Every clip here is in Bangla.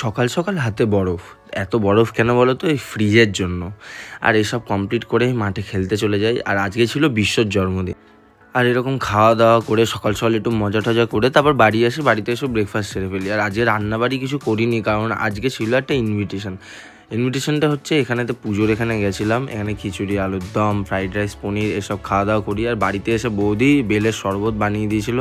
সকাল সকাল হাতে বরফ, এত বরফ কেন বলো তো? এই ফ্রিজের জন্য। আর এসব কমপ্লিট করে মাঠে খেলতে চলে যাই। আর আজকে ছিল বিশ্বর জন্মদিন। আর এরকম খাওয়া দাওয়া করে সকাল সকাল একটু মজা টজা করে তারপর বাড়ি আসি, বাড়িতে এসে ব্রেকফাস্ট সেরে ফেলি। আর আজকে রান্নাবাড়ি কিছু করিনি, কারণ আজকে ছিল একটা ইনভিটেশনটা হচ্ছে এখানেতে পুজোর এখানে গেছিলাম। এখানে খিচুড়ি, আলুর দম, ফ্রাইড রাইস, পনির এসব খাওয়া দাওয়া করি। আর বাড়িতে এসে বৌদি বেলের শরবত বানিয়ে দিয়েছিল।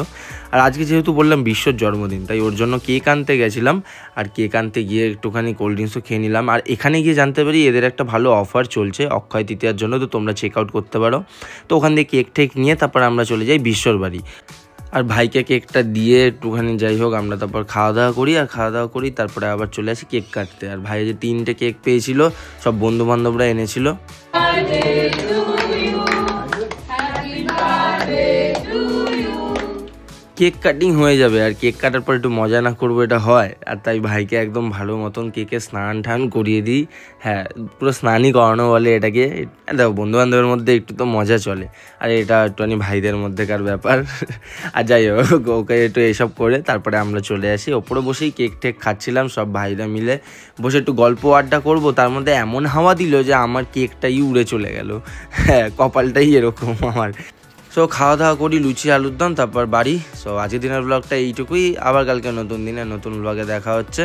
আর আজকে যেহেতু বললাম বিশ্বর জন্মদিন, তাই ওর জন্য কেক আনতে গেছিলাম। আর কেক আনতে গিয়ে একটুখানি কোল্ড ড্রিঙ্কসও খেয়ে নিলাম। আর এখানে গিয়ে জানতে পারি এদের একটা ভালো অফার চলছে অক্ষয় তৃতীয়ার জন্য, তো তোমরা চেক আউট করতে পারো। তো ওখান থেকে কেক টেক নিয়ে তারপর আমরা চলে যাই বিশ্বর বাড়ি। আর ভাইকে কেকটা দিয়ে একটুখানি যাই হোক আমরা তারপর খাওয়া দাওয়া করি তারপরে আবার চলে আসি কেক কাটতে। আর ভাই যে 3টে কেক পেয়েছিল, সব বন্ধু বান্ধবরা এনেছিল। কেক কাটিং হয়ে যাবে, আর কেক কাটার পর একটু মজা না করবো এটা হয়। আর তাই ভাইকে একদম ভালো মতন কেকে স্নান টান করিয়ে দিই। হ্যাঁ, পুরো স্নানই করানো বলে এটাকে। দেখো, বন্ধুবান্ধবের মধ্যে একটু তো মজা চলে, আর এটা একটুখানি ভাইদের মধ্যেকার ব্যাপার। আর যাই হোক, ওকে একটু এইসব করে তারপরে আমরা চলে আসি। ওপরে বসেই কেক টেক খাচ্ছিলাম সব ভাইরা মিলে, বসে একটু গল্প আড্ডা করবো। তার মধ্যে এমন হাওয়া দিল যে আমার কেকটাই উড়ে চলে গেল। হ্যাঁ, কপালটাই এরকম আমার। সো খাওয়া দাওয়া করি, লুচি আলুর দম, তারপর বাড়ি। সো আজকের দিনের ব্লগটা এইটুকুই। আবার কালকে নতুন দিনে নতুন ব্লগে দেখা হচ্ছে।